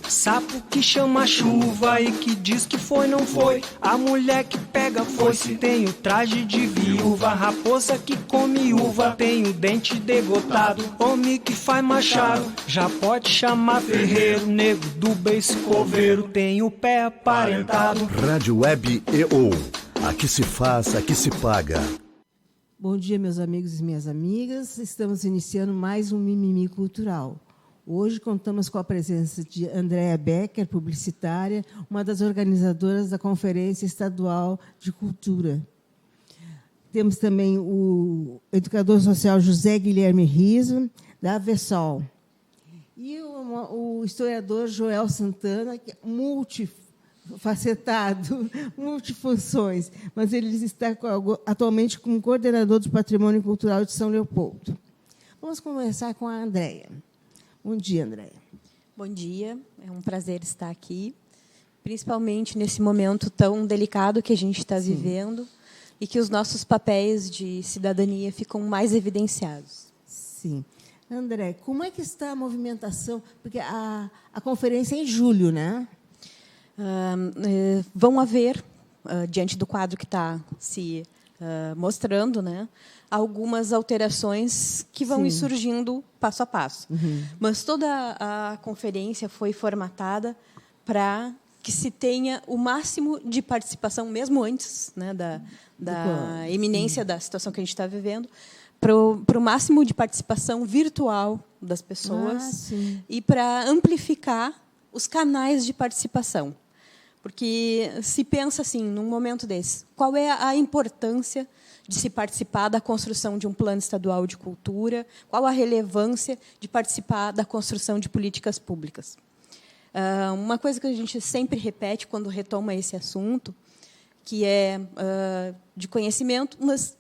Sapo que chama chuva e que diz que foi, não foi. A mulher que pega foice tem o traje de viúva. Raposa que come uva tem o dente degotado. Homem que faz machado já pode chamar ferreiro. Nego do beiço coveiro tem o pé aparentado. Rádio Web EO. Aqui se faz, aqui se paga. Bom dia, meus amigos e minhas amigas. Estamos iniciando mais um Mimimi Cultural. Hoje contamos com a presença de Andréa Becker, publicitária, uma das organizadoras da Conferência Estadual de Cultura. Temos também o educador social José Guilherme Riso, da AVESOL. E o historiador Joel Santana, que é multifacetado, multifunções, mas ele está atualmente como coordenador do Patrimônio Cultural de São Leopoldo. Vamos começar com a Andréa. Bom dia, Andréa. Bom dia, é um prazer estar aqui, principalmente nesse momento tão delicado que a gente está vivendo e que os nossos papéis de cidadania ficam mais evidenciados. Sim. André, como é que está a movimentação? Porque a conferência é em julho, né? Vão haver, diante do quadro que está se mostrando, né, algumas alterações que vão ir surgindo passo a passo. Mas toda a conferência foi formatada para que se tenha o máximo de participação, mesmo antes, né, da iminência da situação que a gente está vivendo, para o máximo de participação virtual das pessoas e para amplificar os canais de participação. Porque se pensa assim, num momento desse, qual é a importância de se participar da construção de um plano estadual de cultura, qual a relevância de participar da construção de políticas públicas. Uma coisa que a gente sempre repete quando retoma esse assunto, que é de conhecimento, mas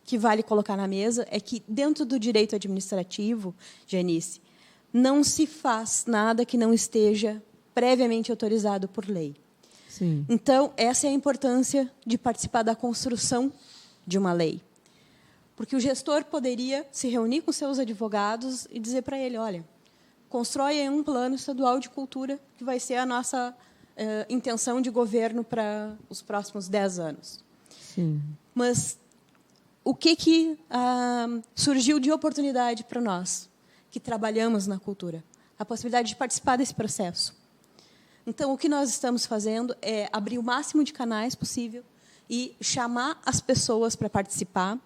que vale colocar na mesa, é que, dentro do direito administrativo, Janice, não se faz nada que não esteja previamente autorizado por lei. Sim. Então, essa é a importância de participar da construção de uma lei. Porque o gestor poderia se reunir com seus advogados e dizer para ele, olha, constrói aí um plano estadual de cultura que vai ser a nossa intenção de governo para os próximos 10 anos. Sim. Mas o que surgiu de oportunidade para nós, que trabalhamos na cultura? A possibilidade de participar desse processo. Então, o que nós estamos fazendo é abrir o máximo de canais possível e chamar as pessoas para participar,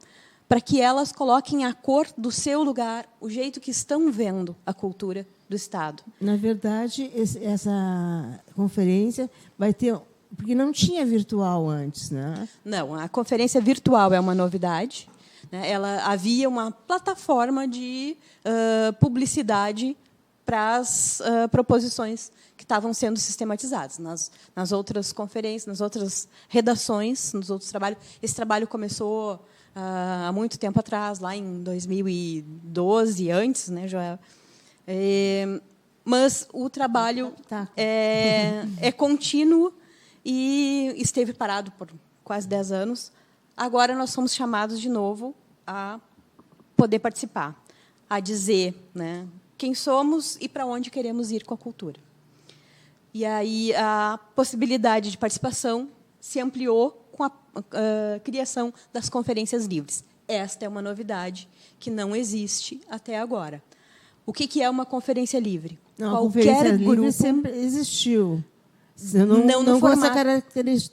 para que elas coloquem a cor do seu lugar, o jeito que estão vendo a cultura do Estado. Na verdade, essa conferência vai ter... Porque não tinha virtual antes, né? Não, a conferência virtual é uma novidade. Né? Havia uma plataforma de publicidade para as proposições que estavam sendo sistematizadas. Nas outras conferências, nas outras redações, nos outros trabalhos. Esse trabalho começou há muito tempo atrás, lá em 2012, antes, né, Joel? Mas o trabalho é contínuo e esteve parado por quase 10 anos. Agora nós somos chamados de novo a poder participar, a dizer, né, quem somos e para onde queremos ir com a cultura. E aí a possibilidade de participação se ampliou com a criação das conferências livres. Esta é uma novidade que não existe até agora. O que é uma conferência livre? Não, a conferência livre sempre existiu. Não com essa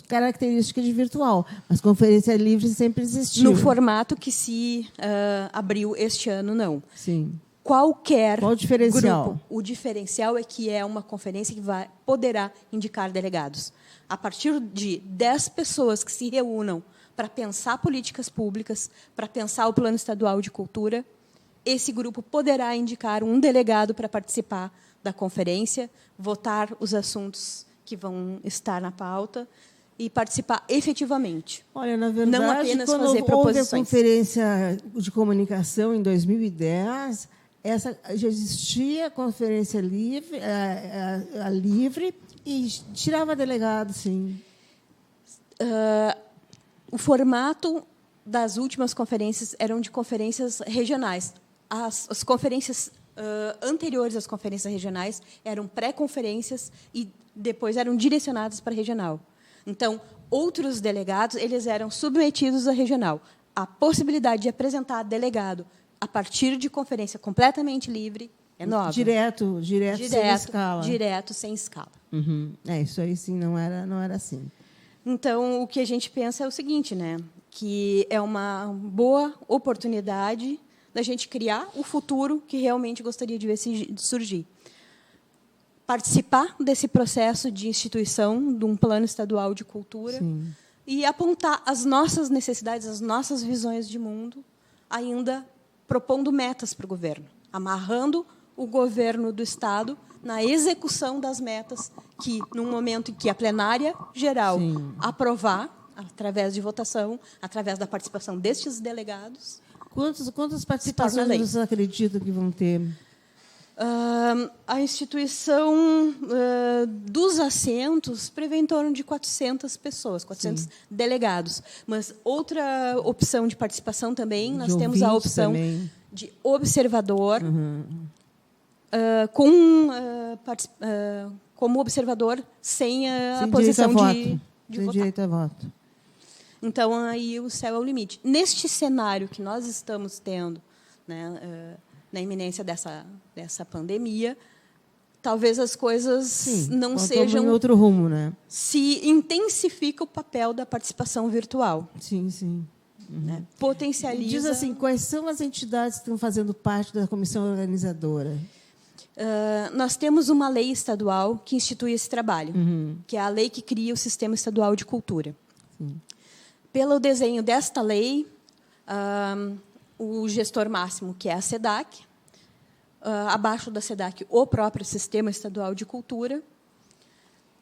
característica de virtual, mas conferência livre sempre existiu. No formato que se abriu este ano, não. Sim. Qual o diferencial? Grupo. O diferencial é que é uma conferência que poderá indicar delegados. A partir de 10 pessoas que se reúnam para pensar políticas públicas, para pensar o Plano Estadual de Cultura, esse grupo poderá indicar um delegado para participar da conferência, votar os assuntos que vão estar na pauta e participar efetivamente. Olha, na verdade, não apenas quando fazer proposições. Houve a conferência de comunicação em 2010, Já existia a conferência livre, a livre, e tirava delegado, sim. O formato das últimas conferências eram de conferências regionais. As conferências anteriores às conferências regionais eram pré-conferências e depois eram direcionadas para a regional. Então, outros delegados eles eram submetidos à regional. A possibilidade de apresentar delegado a partir de conferência completamente livre é nova. Direto sem escala. Direto, sem escala. Uhum. Isso aí, sim, não era assim. Então, o que a gente pensa é o seguinte, né? Que é uma boa oportunidade da gente criar o futuro que realmente gostaria de ver surgir. Participar desse processo de instituição de um plano estadual de cultura, sim, e apontar as nossas necessidades, as nossas visões de mundo, ainda propondo metas para o governo, amarrando o governo do Estado na execução das metas que, num momento em que a plenária geral, sim, aprovar, através de votação, através da participação destes delegados. Quantas participações vocês acreditam que vão ter? A instituição dos assentos prevê em torno de 400 pessoas, 400 sim, delegados. Mas outra opção de participação também, nós temos a opção também de observador, uhum, como observador sem a posição de votar. Direito a voto. Então, aí o céu é o limite. Neste cenário que nós estamos tendo, né, na iminência dessa pandemia, talvez as coisas sim, não sejam em outro rumo, né? Se intensifica o papel da participação virtual. Sim, sim. Uhum. Né? Potencializa. E diz assim, quais são as entidades que estão fazendo parte da comissão organizadora? Nós temos uma lei estadual que institui esse trabalho, uhum, que é a lei que cria o Sistema Estadual de Cultura. Sim. Pelo desenho desta lei, o gestor máximo, que é a SEDAC, abaixo da SEDAC, o próprio Sistema Estadual de Cultura,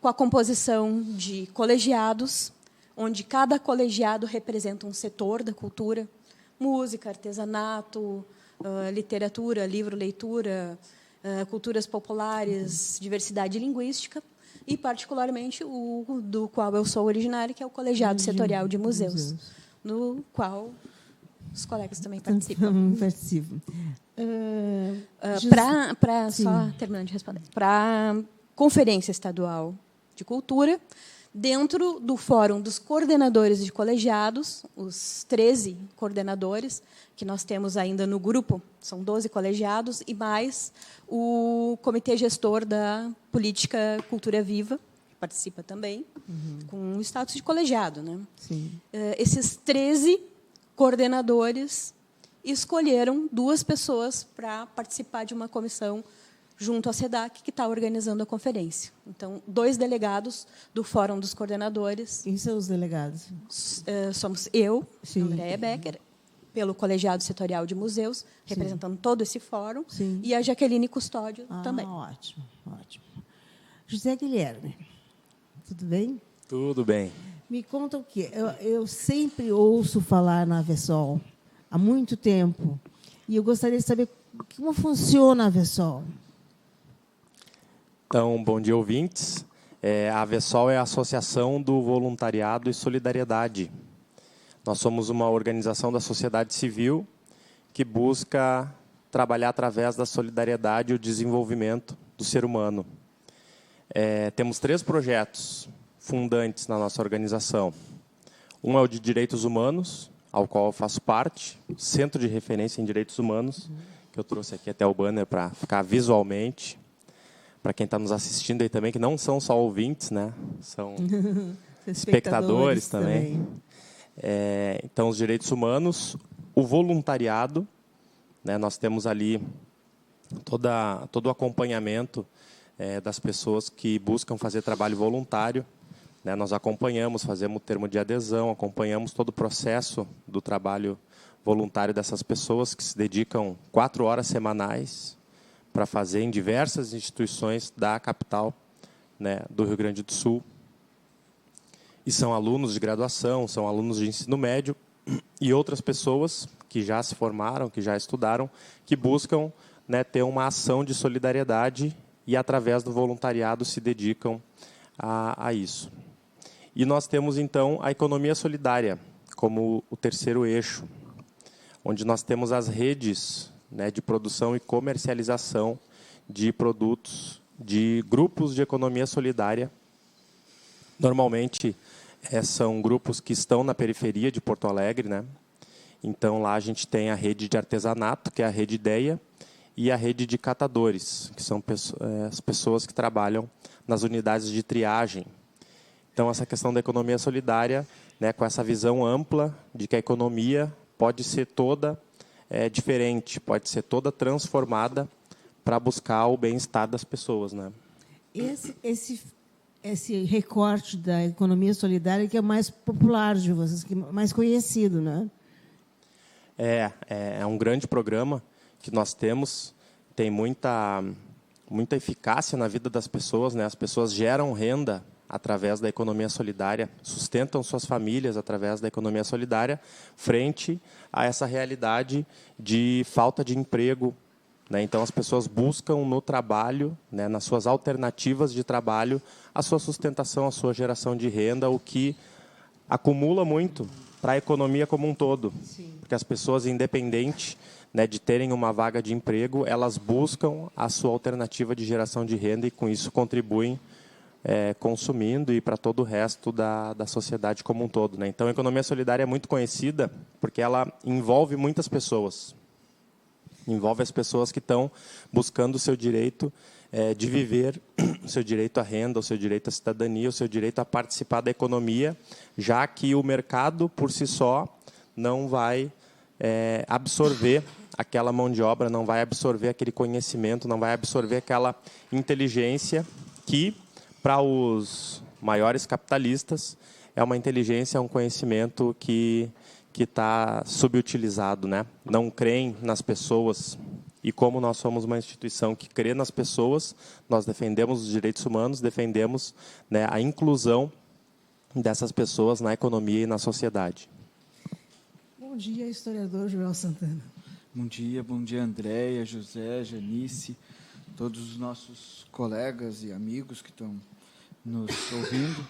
com a composição de colegiados, onde cada colegiado representa um setor da cultura, música, artesanato, literatura, livro, leitura, culturas populares, diversidade linguística, e, particularmente, o do qual eu sou originária, que é o Colegiado Setorial de Museus, no qual os colegas também participam. Só terminando de responder. Para a Conferência Estadual de Cultura, dentro do Fórum dos Coordenadores de Colegiados, os 13 coordenadores que nós temos ainda no grupo, são 12 colegiados, e mais o Comitê Gestor da Política Cultura Viva, que participa também, uhum, com o status de colegiado. Né? Sim. Esses 13 coordenadores escolheram 2 pessoas para participar de uma comissão junto à SEDAC, que está organizando a conferência. Então, 2 delegados do Fórum dos Coordenadores. Quem são os delegados? Somos eu, Andréa Becker, pelo Colegiado Setorial de Museus, representando sim, todo esse fórum, sim, e a Jaqueline Custódio também. Ótimo, ótimo. José Guilherme, tudo bem? Tudo bem. Me conta o quê? Eu sempre ouço falar na Avesol, há muito tempo, e eu gostaria de saber como funciona a Avesol. Então, bom dia, ouvintes. A Avesol é a Associação do Voluntariado e Solidariedade. Nós somos uma organização da sociedade civil que busca trabalhar através da solidariedade e o desenvolvimento do ser humano. Temos 3 projetos fundantes na nossa organização. Um é o de direitos humanos, ao qual eu faço parte, Centro de Referência em Direitos Humanos, que eu trouxe aqui até o banner para ficar visualmente, para quem está nos assistindo aí também, que não são só ouvintes, né? São espectadores também. Então, os direitos humanos, o voluntariado, né? Nós temos ali todo o acompanhamento das pessoas que buscam fazer trabalho voluntário. Né? Nós acompanhamos, fazemos o termo de adesão, acompanhamos todo o processo do trabalho voluntário dessas pessoas que se dedicam 4 horas semanais para fazer em diversas instituições da capital, né, do Rio Grande do Sul. E são alunos de graduação, são alunos de ensino médio e outras pessoas que já se formaram, que já estudaram, que buscam né, ter uma ação de solidariedade e, através do voluntariado, se dedicam a isso. E nós temos, então, a economia solidária como o terceiro eixo, onde nós temos as redes, né, de produção e comercialização de produtos de grupos de economia solidária. Normalmente, são grupos que estão na periferia de Porto Alegre, né? Então, lá a gente tem a rede de artesanato, que é a Rede Ideia, e a rede de catadores, que são as pessoas que trabalham nas unidades de triagem. Então, essa questão da economia solidária, né, com essa visão ampla de que a economia pode ser toda diferente, pode ser toda transformada para buscar o bem-estar das pessoas, né? Esse recorte da economia solidária que é mais popular de vocês, que é mais conhecido, né? É um grande programa que nós temos, tem muita eficácia na vida das pessoas, né? As pessoas geram renda através da economia solidária, sustentam suas famílias através da economia solidária, frente a essa realidade de falta de emprego, né? Então, as pessoas buscam no trabalho, né, nas suas alternativas de trabalho, a sua sustentação, a sua geração de renda, o que acumula muito para a economia como um todo. Sim. Porque as pessoas, independente, né, de terem uma vaga de emprego, elas buscam a sua alternativa de geração de renda e, com isso, contribuem consumindo e para todo o resto da sociedade como um todo, né? Então, a economia solidária é muito conhecida porque ela envolve muitas pessoas. Envolve as pessoas que estão buscando o seu direito de viver, o seu direito à renda, o seu direito à cidadania, o seu direito a participar da economia, já que o mercado, por si só, não vai absorver aquela mão de obra, não vai absorver aquele conhecimento, não vai absorver aquela inteligência que, para os maiores capitalistas, é uma inteligência, é um conhecimento que está subutilizado, né? Não creem nas pessoas. E como nós somos uma instituição que crê nas pessoas, nós defendemos os direitos humanos, defendemos, né, a inclusão dessas pessoas na economia e na sociedade. Bom dia, historiador Joel Santana. Bom dia, Andréia, José, Janice, todos os nossos colegas e amigos que estão nos ouvindo.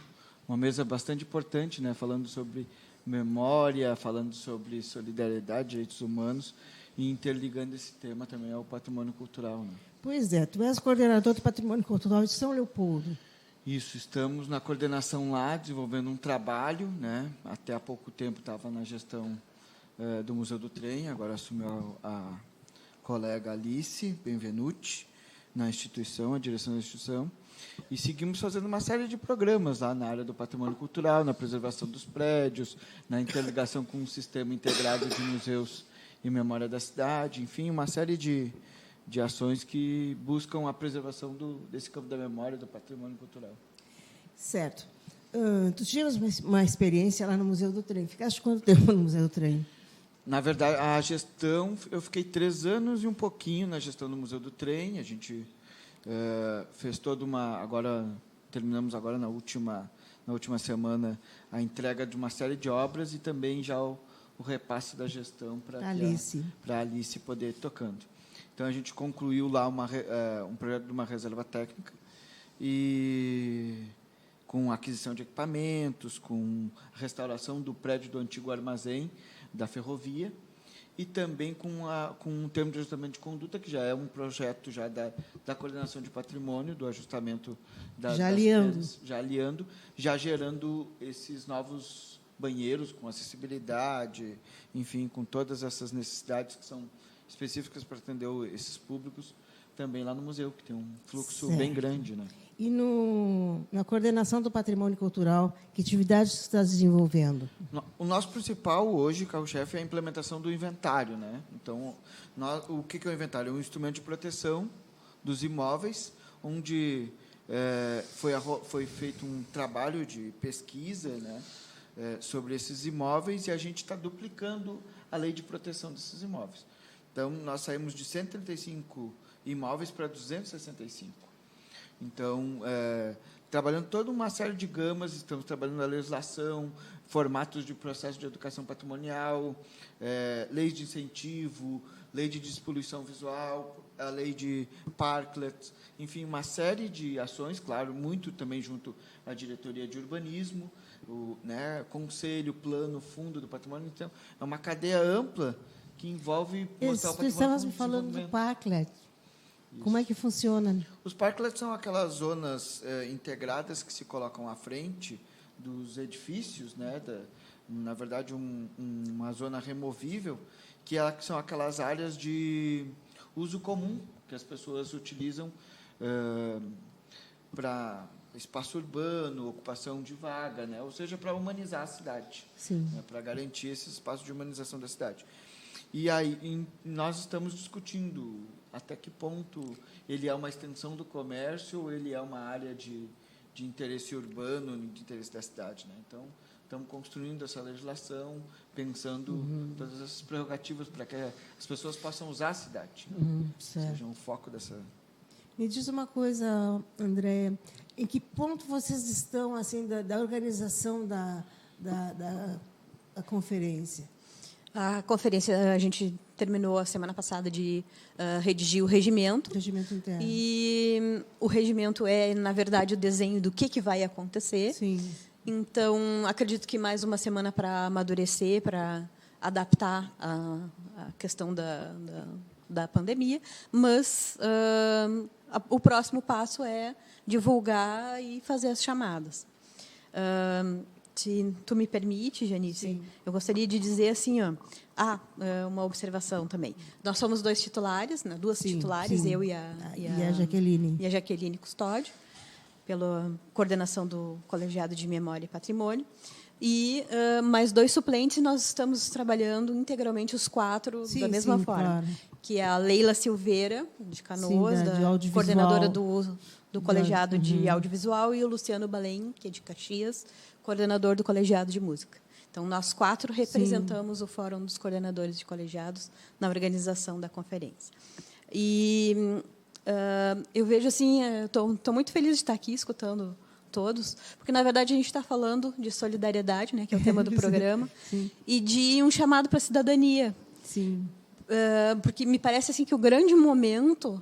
Uma mesa bastante importante, né? Falando sobre memória, falando sobre solidariedade, direitos humanos, e interligando esse tema também ao patrimônio cultural, né? Pois é, tu és coordenador do Patrimônio Cultural de São Leopoldo. Isso, estamos na coordenação lá, desenvolvendo um trabalho, né? Até há pouco tempo estava na gestão do Museu do Trem, agora assumiu a colega Alice Benvenuti na instituição, a direção da instituição, e seguimos fazendo uma série de programas lá na área do patrimônio cultural, na preservação dos prédios, na interligação com o sistema integrado de museus e memória da cidade, enfim, uma série de ações que buscam a preservação desse campo da memória, do patrimônio cultural. Certo. Tu tiveste uma experiência lá no Museu do Trem. Ficaste quanto tempo no Museu do Trem? Na verdade, a gestão, eu fiquei 3 anos e um pouquinho na gestão do Museu do Trem. A gente fez toda uma... terminamos agora na última semana a entrega de uma série de obras e também já o repasse da gestão para a Alice poder ir tocando. Então, a gente concluiu lá um projeto de uma reserva técnica e com aquisição de equipamentos, com restauração do prédio do antigo armazém da ferrovia e também com um termo de ajustamento de conduta, que já é um projeto já da coordenação de patrimônio, do ajustamento das pedras, já gerando esses novos banheiros com acessibilidade, enfim, com todas essas necessidades que são específicas para atender esses públicos, também lá no museu, que tem um fluxo bem grande, né? E na coordenação do patrimônio cultural, que atividades você está desenvolvendo? O nosso principal hoje, carro-chefe, é a implementação do inventário, né? Então, o que é o inventário? É um instrumento de proteção dos imóveis, onde foi feito um trabalho de pesquisa, né, sobre esses imóveis, e a gente está duplicando a lei de proteção desses imóveis. Então, nós saímos de 135 imóveis para 265. Então, trabalhando toda uma série de gamas, estamos trabalhando a legislação, formatos de processo de educação patrimonial, leis de incentivo, lei de despoluição visual, a lei de parklets, enfim, uma série de ações, claro, muito também junto à diretoria de urbanismo, conselho, plano, fundo do patrimônio. Então, é uma cadeia ampla que envolve mostrar o patrimônio. Estávamos falando do parklet. Como é que funciona? Os parklets são aquelas zonas integradas que se colocam à frente dos edifícios, na verdade, uma zona removível, que são aquelas áreas de uso comum que as pessoas utilizam para espaço urbano, ocupação de vaga, ou seja, para humanizar a cidade, para garantir esse espaço de humanização da cidade. E aí nós estamos discutindo até que ponto ele é uma extensão do comércio ou ele é uma área de interesse urbano, de interesse da cidade. Então, estamos construindo essa legislação, pensando todas essas prerrogativas para que as pessoas possam usar a cidade, seja um foco dessa... Me diz uma coisa, Andréia, em que ponto vocês estão assim da organização da conferência? A conferência, a gente terminou a semana passada de redigir o regimento. Regimento interno. E o regimento é, na verdade, o desenho do que vai acontecer. Sim. Então, acredito que mais uma semana para amadurecer, para adaptar a questão da pandemia. Mas o próximo passo é divulgar e fazer as chamadas. Se tu me permite, Janice, eu gostaria de dizer assim, uma observação também. Nós somos duas titulares, eu e a Jaqueline. E a Jaqueline Custódio, pela coordenação do Colegiado de Memória e Patrimônio. E mais 2 suplentes, nós estamos trabalhando integralmente os 4 da mesma forma. Claro. Que é a Leila Silveira, de Canoas, coordenadora do Colegiado de Audiovisual, e o Luciano Balém, que é de Caxias, coordenador do Colegiado de Música. Então, nós 4 representamos o Fórum dos Coordenadores de Colegiados na organização da conferência. E eu vejo assim, estou muito feliz de estar aqui escutando todos, porque, na verdade, a gente está falando de solidariedade, que é o tema do programa, e de um chamado para a cidadania. Sim. Porque me parece assim que o grande momento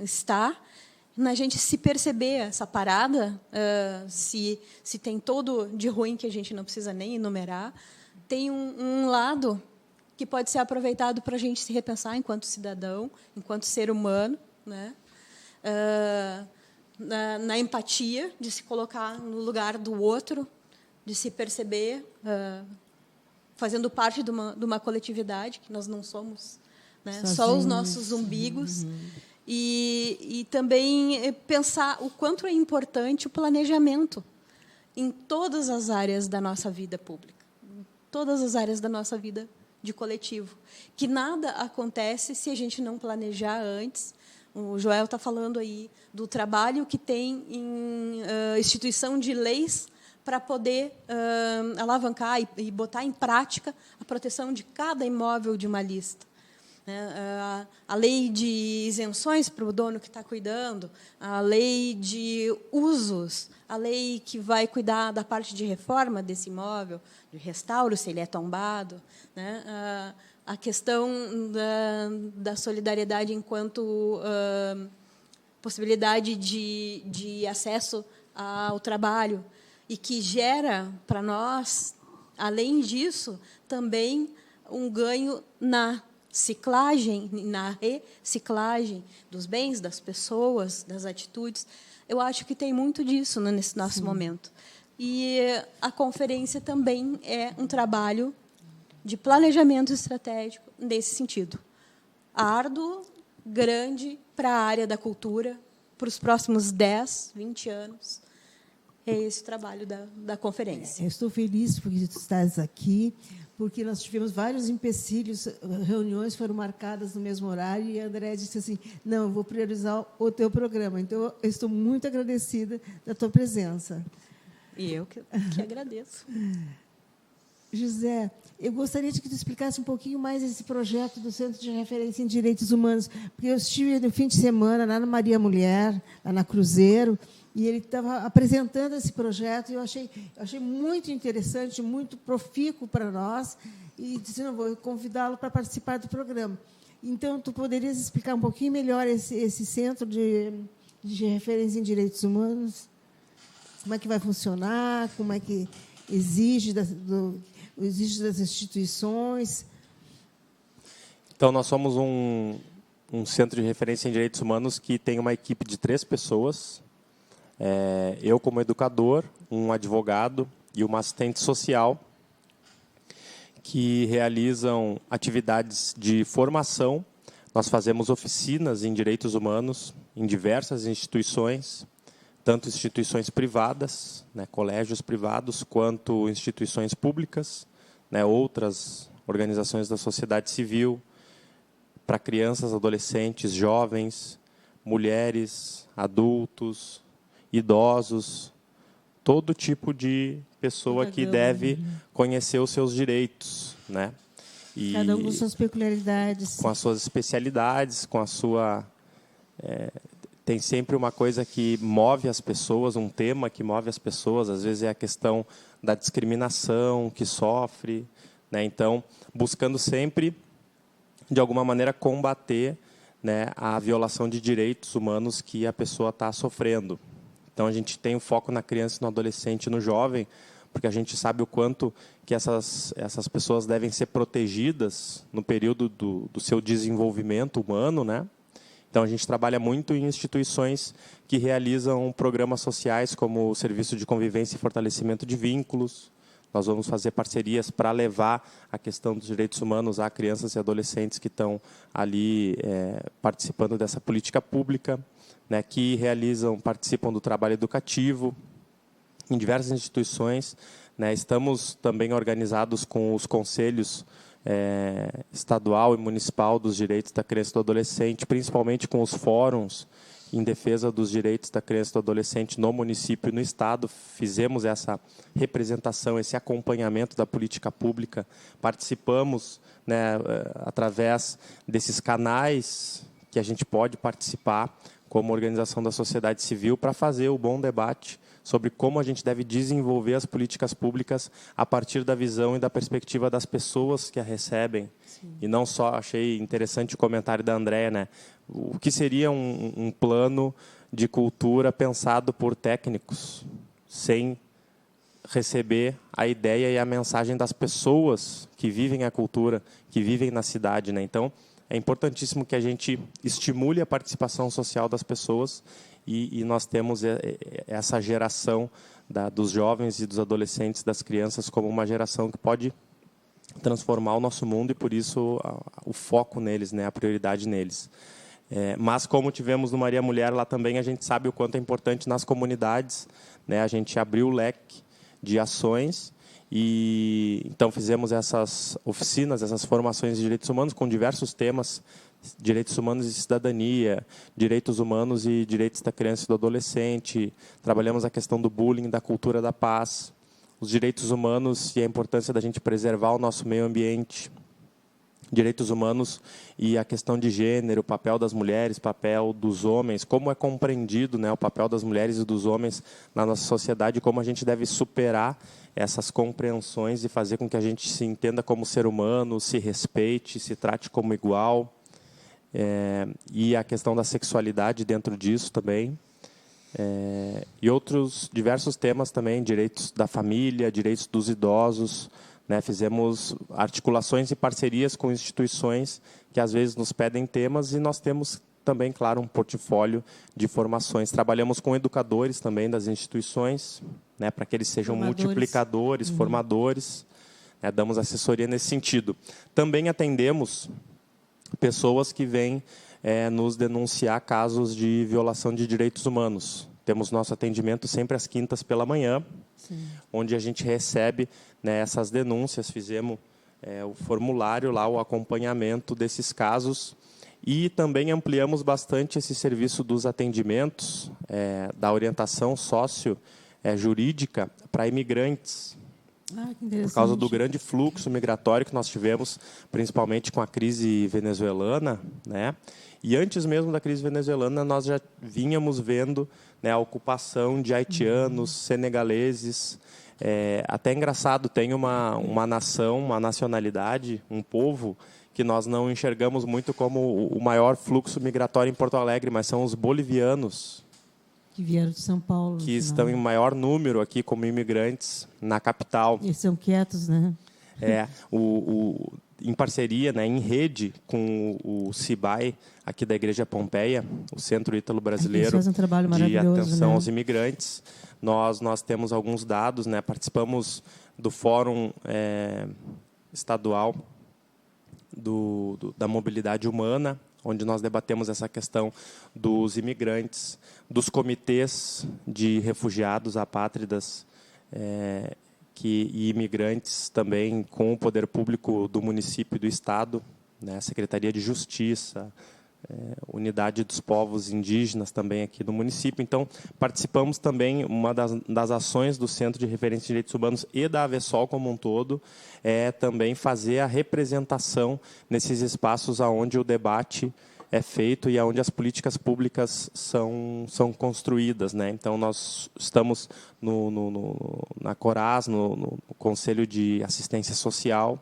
está na gente se perceber essa parada, se tem todo de ruim que a gente não precisa nem enumerar, tem um lado que pode ser aproveitado para a gente se repensar enquanto cidadão, enquanto ser humano, na empatia, de se colocar no lugar do outro, de se perceber fazendo parte de uma coletividade, que nós não somos só os nossos umbigos. E também pensar o quanto é importante o planejamento em todas as áreas da nossa vida pública, em todas as áreas da nossa vida de coletivo. Que nada acontece se a gente não planejar antes. O Joel está falando aí do trabalho que tem em instituição de leis para poder alavancar e botar em prática a proteção de cada imóvel de uma lista. A lei de isenções para o dono que está cuidando, a lei de usos, a lei que vai cuidar da parte de reforma desse imóvel, de restauro, se ele é tombado, a questão da solidariedade enquanto possibilidade de acesso ao trabalho, e que gera para nós, além disso, também um ganho na ciclagem, na reciclagem dos bens, das pessoas, das atitudes. Eu acho que tem muito disso nesse nosso momento. E a conferência também é um trabalho de planejamento estratégico nesse sentido. Árduo, grande para a área da cultura, para os próximos 10, 20 anos. É esse o trabalho da conferência. Eu estou feliz porque tu estás aqui, porque nós tivemos vários empecilhos, reuniões foram marcadas no mesmo horário, e a Andréia disse assim, não, eu vou priorizar o teu programa. Então, eu estou muito agradecida da tua presença. E eu que agradeço. José, eu gostaria de que tu explicasse um pouquinho mais esse projeto do Centro de Referência em Direitos Humanos, porque eu estive no fim de semana lá na Maria Mulher, lá na Cruzeiro, e ele estava apresentando esse projeto, e eu achei muito interessante, muito profícuo para nós, e disse, não, vou convidá-lo para participar do programa. Então, tu poderias explicar um pouquinho melhor esse centro de referência em direitos humanos? Como é que vai funcionar? Como é que exige das instituições? Então, nós somos um centro de referência em direitos humanos que tem uma equipe de 3 pessoas. Eu como educador, um advogado e uma assistente social, que realizam atividades de formação. Nós fazemos oficinas em direitos humanos em diversas instituições, tanto instituições privadas, né, colégios privados, quanto instituições públicas, né, outras organizações da sociedade civil, para crianças, adolescentes, jovens, mulheres, adultos, idosos, todo tipo de pessoa que deve conhecer os seus direitos, né? E cada um com suas peculiaridades. Com as suas especialidades, com a sua... tem sempre uma coisa que move as pessoas, um tema que move as pessoas, às vezes é a questão da discriminação que sofre, né? Então, buscando sempre, de alguma maneira, combater, né, a violação de direitos humanos que a pessoa está sofrendo. Então, a gente tem o foco na criança, no adolescente e no jovem, porque a gente sabe o quanto que essas pessoas devem ser protegidas no período do seu desenvolvimento humano, né? Então, a gente trabalha muito em instituições que realizam programas sociais, como o Serviço de Convivência e Fortalecimento de Vínculos. Nós vamos fazer parcerias para levar a questão dos direitos humanos a crianças e adolescentes que estão ali participando dessa política pública, né, que participam do trabalho educativo em diversas instituições, né. Estamos também organizados com os conselhos estadual e municipal dos direitos da criança e do adolescente, principalmente com os fóruns em defesa dos direitos da criança e do adolescente no município e no estado. Fizemos essa representação, esse acompanhamento da política pública, participamos, né, através desses canais que a gente pode participar como organização da sociedade civil para fazer o bom debate sobre como a gente deve desenvolver as políticas públicas a partir da visão e da perspectiva das pessoas que a recebem. Sim. E não só, achei interessante o comentário da Andréa, né? O que seria um plano de cultura pensado por técnicos, sem receber a ideia e a mensagem das pessoas que vivem a cultura, que vivem na cidade, né? Então, é importantíssimo que a gente estimule a participação social das pessoas e nós temos essa geração dos jovens e dos adolescentes, das crianças, como uma geração que pode transformar o nosso mundo e, por isso, o foco neles, né, a prioridade neles. Mas, como tivemos no Maria Mulher, lá também a gente sabe o quanto é importante nas comunidades, né, a gente abriu o leque de ações e, então, fizemos essas oficinas, essas formações de direitos humanos com diversos temas: direitos humanos e cidadania, direitos humanos e direitos da criança e do adolescente. Trabalhamos a questão do bullying, da cultura da paz, os direitos humanos e a importância da gente preservar o nosso meio ambiente, direitos humanos e a questão de gênero, o papel das mulheres, o papel dos homens, como é compreendido, né, o papel das mulheres e dos homens na nossa sociedade, como a gente deve superar essas compreensões e fazer com que a gente se entenda como ser humano, se respeite, se trate como igual. E a questão da sexualidade dentro disso também. E outros diversos temas também, direitos da família, direitos dos idosos, né? Fizemos articulações e parcerias com instituições que às vezes nos pedem temas e nós temos também, claro, um portfólio de formações. Trabalhamos com educadores também das instituições, né, para que eles sejam multiplicadores, formadores, né, damos assessoria nesse sentido. Também atendemos pessoas que vêm nos denunciar casos de violação de direitos humanos. Temos nosso atendimento sempre às quintas pela manhã, sim, onde a gente recebe, né, essas denúncias. Fizemos o formulário lá, o acompanhamento desses casos e também ampliamos bastante esse serviço dos atendimentos, da orientação sócio-jurídica para imigrantes. Por causa do grande fluxo migratório que nós tivemos, principalmente com a crise venezuelana, né? E antes mesmo da crise venezuelana, nós já vínhamos vendo, né, a ocupação de haitianos, senegaleses, Até engraçado, tem uma nação, uma nacionalidade, um povo, que nós não enxergamos muito como o maior fluxo migratório em Porto Alegre, mas são os bolivianos, Que vieram de São Paulo. que estão em maior número aqui como imigrantes na capital. Eles são quietos, né? Em parceria, né, em rede com o CIBAI, aqui da Igreja Pompeia, o Centro Ítalo Brasileiro faz um trabalho de maravilhoso, Atenção né? aos Imigrantes. Nós temos alguns dados, né, participamos do Fórum Estadual da Mobilidade Humana, onde nós debatemos essa questão dos imigrantes, dos comitês de refugiados apátridas e imigrantes também com o poder público do município e do Estado, né, Secretaria de Justiça, Unidade dos Povos Indígenas também aqui do município. Então, participamos também, uma das ações do Centro de Referência de Direitos Humanos e da AVESOL como um todo, também fazer a representação nesses espaços onde o debate é feito e onde as políticas públicas são construídas, né? Então, nós estamos na Coras, no Conselho de Assistência Social,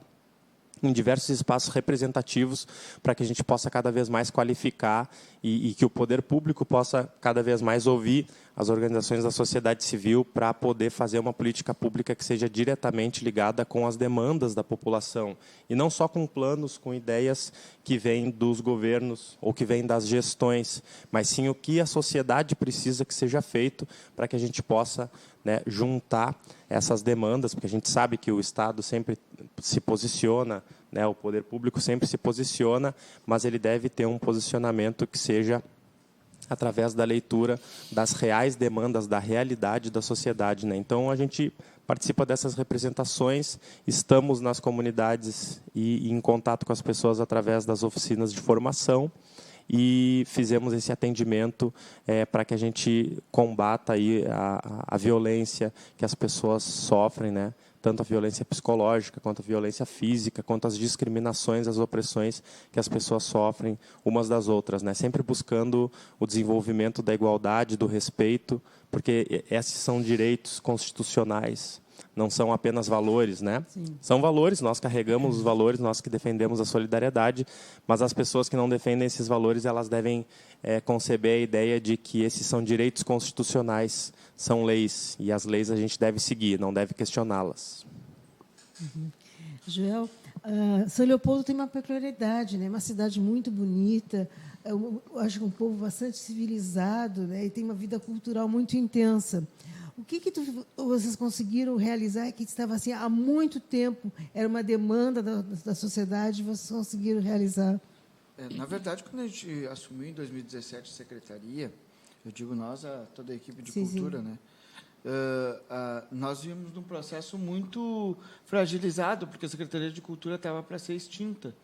em diversos espaços representativos, para que a gente possa cada vez mais qualificar e que o poder público possa cada vez mais ouvir as organizações da sociedade civil para poder fazer uma política pública que seja diretamente ligada com as demandas da população, e não só com planos, com ideias que vêm dos governos ou que vêm das gestões, mas sim o que a sociedade precisa que seja feito para que a gente possa, né, juntar essas demandas, porque a gente sabe que o Estado sempre se posiciona, né, o poder público sempre se posiciona, mas ele deve ter um posicionamento que seja através da leitura das reais demandas, da realidade da sociedade, né? Então, a gente participa dessas representações, estamos nas comunidades e em contato com as pessoas através das oficinas de formação, e fizemos esse atendimento para que a gente combata aí a violência que as pessoas sofrem, né? Tanto a violência psicológica, quanto a violência física, quanto as discriminações, as opressões que as pessoas sofrem umas das outras, né? Sempre buscando o desenvolvimento da igualdade, do respeito, porque esses são direitos constitucionais, não são apenas valores, né? Sim. São valores, nós carregamos os valores, nós que defendemos a solidariedade, mas as pessoas que não defendem esses valores, elas devem conceber a ideia de que esses são direitos constitucionais, são leis, e as leis a gente deve seguir, não deve questioná-las. Uhum. Joel, São Leopoldo tem uma peculiaridade, né? Uma cidade muito bonita, eu acho que um povo bastante civilizado, né? E tem uma vida cultural muito intensa. O que vocês conseguiram realizar que estava assim há muito tempo, era uma demanda da sociedade, vocês conseguiram realizar? Na verdade, quando a gente assumiu em 2017 a secretaria, eu digo nós, toda a equipe de cultura, sim. Né? Nós vimos num processo muito fragilizado, porque a Secretaria de Cultura estava para ser extinta.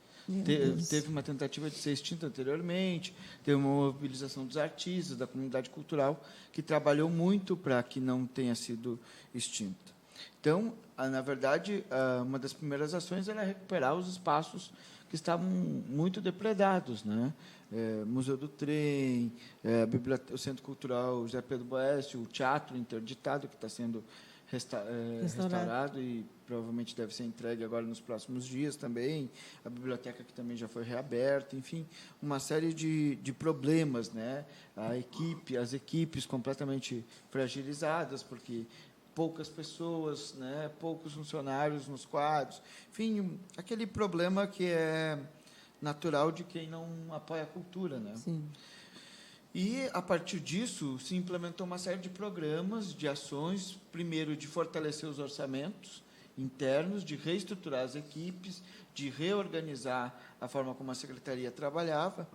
Teve uma tentativa de ser extinta anteriormente, teve uma mobilização dos artistas, da comunidade cultural, que trabalhou muito para que não tenha sido extinta. Então, na verdade, uma das primeiras ações era recuperar os espaços que estavam muito depredados, né? Museu do Trem, o Centro Cultural José Pedro Boécio, o Teatro Interditado, que está sendo restaurado e provavelmente deve ser entregue agora nos próximos dias também, a biblioteca que também já foi reaberta, enfim, uma série de problemas, né? As equipes completamente fragilizadas, porque poucas pessoas, né? Poucos funcionários nos quadros, enfim, aquele problema que é natural de quem não apoia a cultura, né? Sim. E, a partir disso, se implementou uma série de programas, de ações, primeiro, de fortalecer os orçamentos internos, de reestruturar as equipes, de reorganizar a forma como a secretaria trabalhava,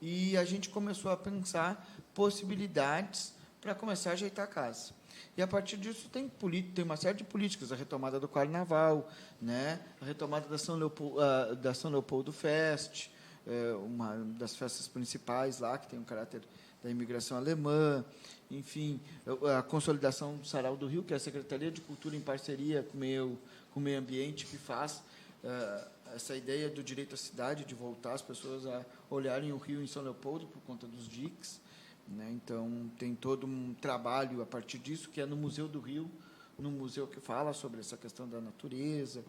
e a gente começou a pensar possibilidades para começar a ajeitar a casa. E, a partir disso, tem uma série de políticas, a retomada do Carnaval, né? A retomada da São Leopoldo Fest, uma das festas principais lá, que tem um caráter da imigração alemã, enfim, a consolidação do Sarau do Rio, que é a Secretaria de Cultura em parceria com o meio ambiente, que faz essa ideia do direito à cidade, de voltar as pessoas a olharem o Rio em São Leopoldo por conta dos diques, né? Então, tem todo um trabalho a partir disso, que é no Museu do Rio, no museu que fala sobre essa questão da natureza.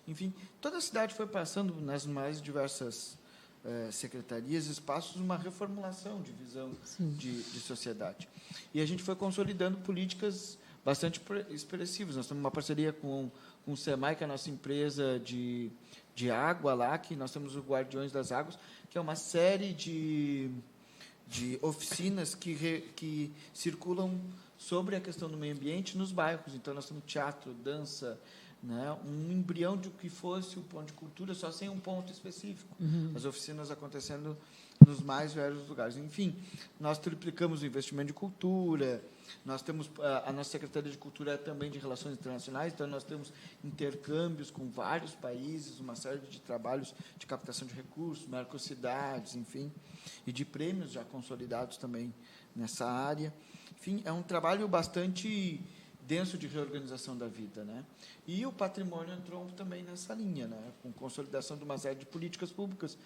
Enfim, toda a cidade foi passando nas mais diversas secretarias, espaços, uma reformulação de visão de sociedade. E a gente foi consolidando políticas bastante expressivas. Nós temos uma parceria com o SEMAI, que é a nossa empresa de água lá, que nós temos o Guardiões das Águas, que é uma série de oficinas que circulam sobre a questão do meio ambiente nos bairros. Então, nós temos teatro, dança, né, um embrião de que fosse o ponto de cultura, só sem um ponto específico. As oficinas acontecendo nos mais vários lugares. Enfim, nós triplicamos o investimento de cultura, nós temos a nossa Secretaria de Cultura é também de Relações Internacionais, então nós temos intercâmbios com vários países, uma série de trabalhos de captação de recursos, mercocidades, enfim, e de prêmios já consolidados também nessa área. Enfim, é um trabalho bastante denso de reorganização da vida, né? E o patrimônio entrou também nessa linha, né? Com consolidação de uma série de políticas públicas.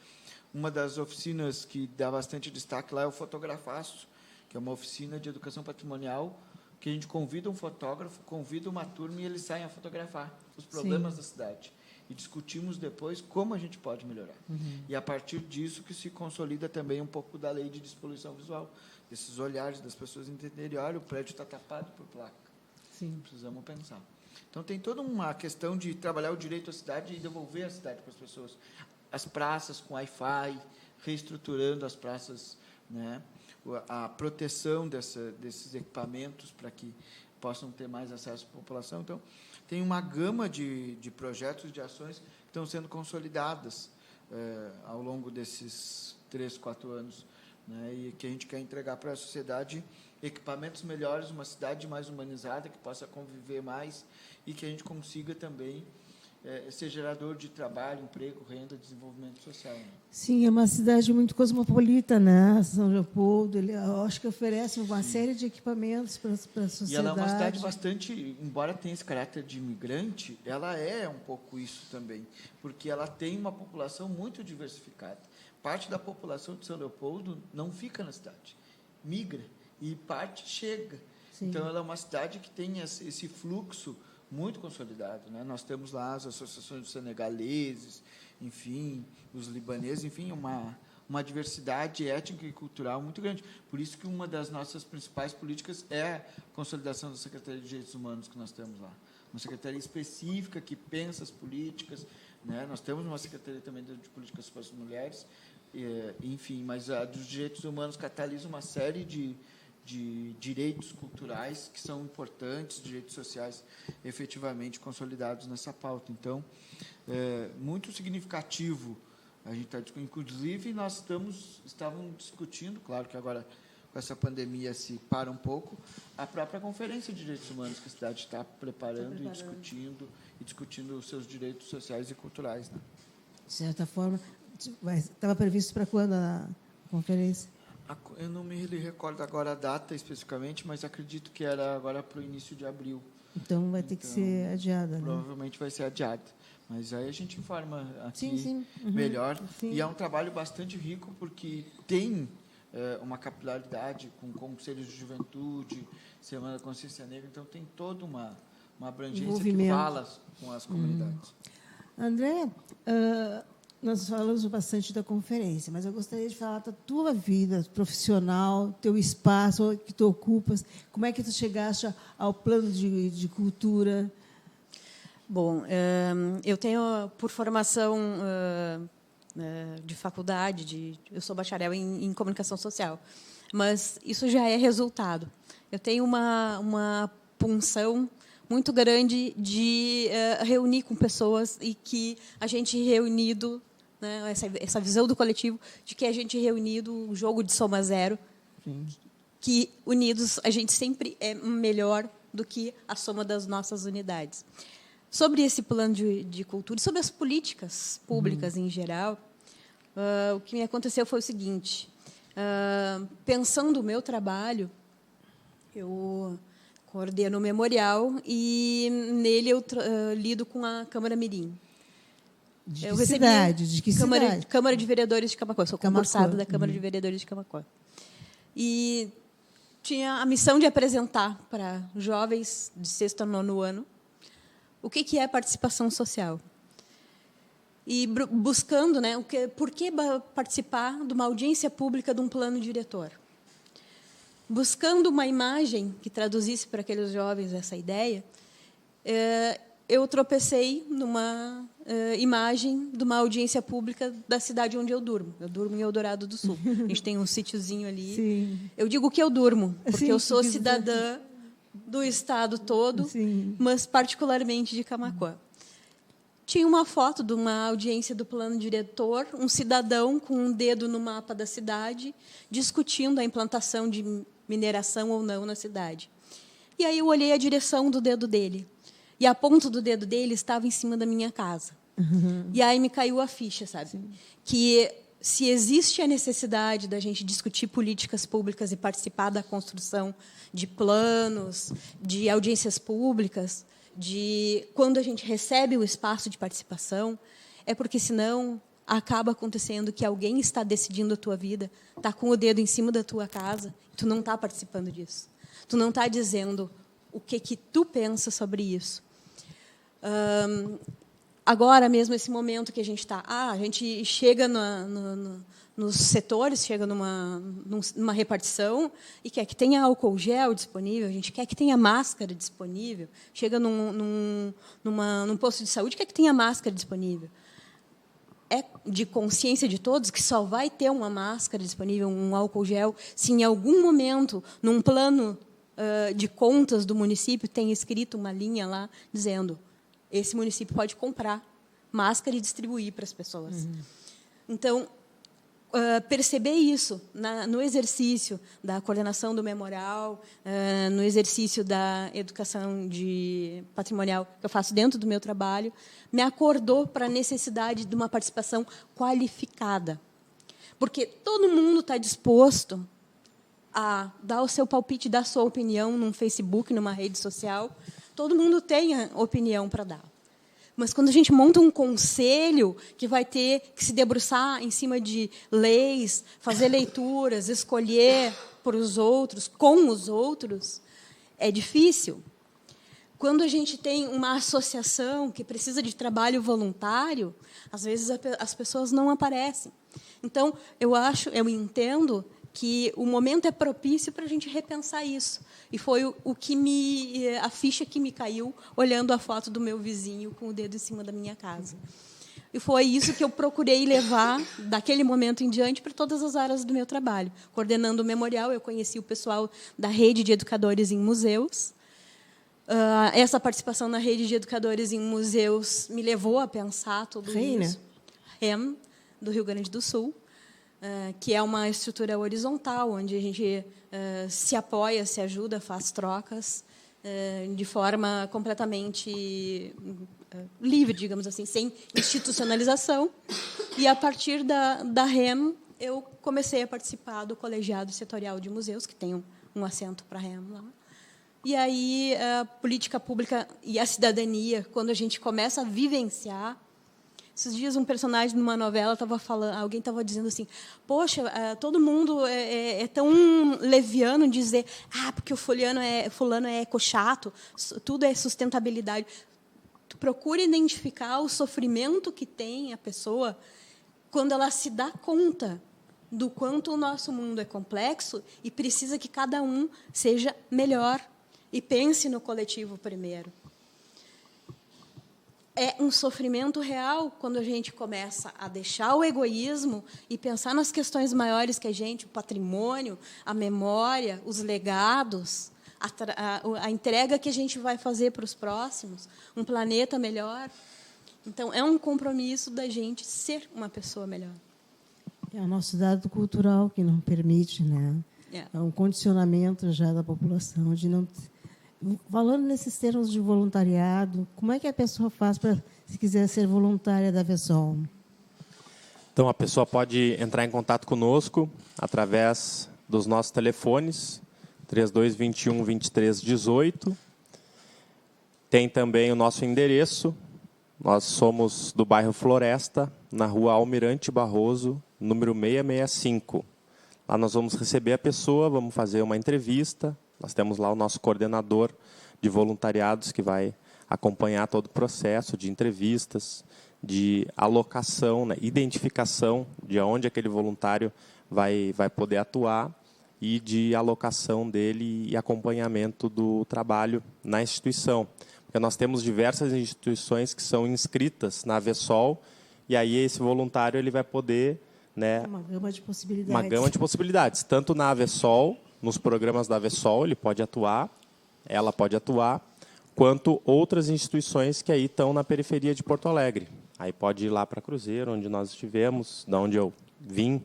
Uma das oficinas que dá bastante destaque lá é o Fotografaço, que é uma oficina de educação patrimonial que a gente convida um fotógrafo, convida uma turma e eles saem a fotografar os problemas da cidade. E discutimos depois como a gente pode melhorar. E, a partir disso, que se consolida também um pouco da lei de despoluição visual, desses olhares das pessoas entenderem, olha, o prédio está tapado por placa. Precisamos pensar. Então, tem toda uma questão de trabalhar o direito à cidade e devolver a cidade para as pessoas. As praças com Wi-Fi, reestruturando as praças, né? A proteção desses equipamentos para que possam ter mais acesso à população. Então, tem uma gama de projetos, de ações que estão sendo consolidadas ao longo desses 3, 4 anos, né? E que a gente quer entregar para a sociedade equipamentos melhores, uma cidade mais humanizada, que possa conviver mais e que a gente consiga também ser gerador de trabalho, emprego, renda, desenvolvimento social. Né? Sim, é uma cidade muito cosmopolita, né? São Leopoldo, eu acho que oferece uma série de equipamentos para a sociedade. E ela é uma cidade bastante, embora tenha esse caráter de imigrante, ela é um pouco isso também, porque ela tem uma população muito diversificada. Parte da população de São Leopoldo não fica na cidade, migra, e parte chega. Sim. Então, ela é uma cidade que tem esse fluxo muito consolidado, né? Nós temos lá as associações dos senegaleses, enfim, os libaneses, enfim, uma diversidade étnica e cultural muito grande. Por isso que uma das nossas principais políticas é a consolidação da Secretaria de Direitos Humanos que nós temos lá. Uma secretaria específica que pensa as políticas, né? Nós temos uma secretaria também de políticas para as mulheres, enfim, mas a dos direitos humanos catalisa uma série de direitos culturais que são importantes, direitos sociais efetivamente consolidados nessa pauta. Então, muito significativo. A gente está discutindo, inclusive, nós estávamos discutindo, claro que agora com essa pandemia se para um pouco, a própria Conferência de Direitos Humanos que a cidade está preparando e discutindo os seus direitos sociais e culturais. Né? De certa forma, estava previsto para quando a conferência? Eu não me recordo agora a data especificamente, mas acredito que era agora para o início de abril. Então, vai ter que ser adiada. Provavelmente vai ser adiada. Mas aí a gente informa aqui sim. melhor. Sim. E é um trabalho bastante rico, porque tem uma capilaridade com conselhos de juventude, Semana da Consciência Negra, então tem toda uma abrangência que fala com as comunidades. André, nós falamos bastante da conferência, mas eu gostaria de falar da tua vida profissional, teu espaço que tu ocupas, como é que tu chegaste ao plano de cultura? Bom, eu tenho, por formação de faculdade, eu sou bacharel em comunicação social, mas isso já é resultado. Eu tenho uma punção muito grande de reunir com pessoas e que a gente reunido, né, essa visão do coletivo de que a gente reunido, um jogo de soma zero, que unidos a gente sempre é melhor do que a soma das nossas unidades. Sobre esse plano de cultura, sobre as políticas públicas em geral, o que me aconteceu foi o seguinte, pensando o meu trabalho, eu coordeno o memorial e nele eu lido com a Câmara Mirim. De que cidade? De que cidade? Câmara de Vereadores de Camaquã. Sou concursada da Câmara de Vereadores de Camaquã. E tinha a missão de apresentar para jovens de 6º a 9º ano o que é participação social. E buscando, né, por que participar de uma audiência pública de um plano diretor. Buscando uma imagem que traduzisse para aqueles jovens essa ideia, eu tropecei numa imagem de uma audiência pública da cidade onde eu durmo. Eu durmo em Eldorado do Sul. A gente tem um sítiozinho ali. Sim. Eu digo que eu durmo, porque Sim, eu sou cidadã do estado todo, Sim. mas particularmente de Camaquã. Tinha uma foto de uma audiência do plano diretor, um cidadão com um dedo no mapa da cidade, discutindo a implantação de mineração ou não na cidade. E aí eu olhei a direção do dedo dele. E a ponta do dedo dele estava em cima da minha casa. Uhum. E aí me caiu a ficha, sabe? Sim. Que se existe a necessidade da gente discutir políticas públicas e participar da construção de planos, de audiências públicas, de quando a gente recebe o espaço de participação, é porque senão acaba acontecendo que alguém está decidindo a tua vida, está com o dedo em cima da tua casa, e tu não está participando disso. Tu não está dizendo o que tu pensa sobre isso. Agora mesmo, esse momento que a gente está... a gente chega nos setores, chega numa repartição e quer que tenha álcool gel disponível, a gente quer que tenha máscara disponível, chega num posto de saúde, quer que tenha máscara disponível. É de consciência de todos que só vai ter uma máscara disponível, um álcool gel, se em algum momento, num plano de contas do município, tem escrito uma linha lá dizendo: esse município pode comprar máscara e distribuir para as pessoas. Uhum. Então, perceber isso no exercício da coordenação do memorial, no exercício da educação patrimonial que eu faço dentro do meu trabalho, me acordou para a necessidade de uma participação qualificada. Porque todo mundo está disposto a dar o seu palpite, dar a sua opinião num Facebook, numa rede social. Todo mundo tem a opinião para dar. Mas quando a gente monta um conselho que vai ter que se debruçar em cima de leis, fazer leituras, escolher por os outros, com os outros, é difícil. Quando a gente tem uma associação que precisa de trabalho voluntário, às vezes as pessoas não aparecem. Então, eu entendo que o momento é propício para a gente repensar isso. E foi a ficha que me caiu olhando a foto do meu vizinho com o dedo em cima da minha casa. E foi isso que eu procurei levar, daquele momento em diante, para todas as áreas do meu trabalho. Coordenando o memorial, eu conheci o pessoal da rede de educadores em museus. Essa participação na rede de educadores em museus me levou a pensar tudo isso. REM, do Rio Grande do Sul, que é uma estrutura horizontal, onde a gente se apoia, se ajuda, faz trocas de forma completamente livre, digamos assim, sem institucionalização. E, a partir da REM, eu comecei a participar do colegiado setorial de museus, que tem um assento para a REM lá. E aí, a política pública e a cidadania, quando a gente começa a vivenciar. Esses dias, um personagem numa novela estava falando, alguém estava dizendo assim: poxa, todo mundo é tão leviano dizer, porque o fulano é ecochato, tudo é sustentabilidade. Tu procura identificar o sofrimento que tem a pessoa quando ela se dá conta do quanto o nosso mundo é complexo e precisa que cada um seja melhor e pense no coletivo primeiro. É um sofrimento real quando a gente começa a deixar o egoísmo e pensar nas questões maiores que a gente, o patrimônio, a memória, os legados, a entrega que a gente vai fazer para os próximos, um planeta melhor. Então, é um compromisso da gente ser uma pessoa melhor. É o nosso dado cultural que não permite, né? É um condicionamento já da população de não... Falando nesses termos de voluntariado, como é que a pessoa faz se quiser ser voluntária da VESOL? Então, a pessoa pode entrar em contato conosco através dos nossos telefones, 3221-2318. Tem também o nosso endereço. Nós somos do bairro Floresta, na rua Almirante Barroso, número 665. Lá nós vamos receber a pessoa, vamos fazer uma entrevista. Nós temos lá o nosso coordenador de voluntariados que vai acompanhar todo o processo de entrevistas, de alocação, né, identificação de onde aquele voluntário vai poder atuar e de alocação dele e acompanhamento do trabalho na instituição. Porque nós temos diversas instituições que são inscritas na AVESOL, e aí esse voluntário ele vai poder... né, uma gama de possibilidades. Uma gama de possibilidades. Tanto na AVESOL, nos programas da AVESOL, ele pode atuar, ela pode atuar, quanto outras instituições que aí estão na periferia de Porto Alegre. Aí pode ir lá para Cruzeiro, onde nós estivemos, de onde eu vim,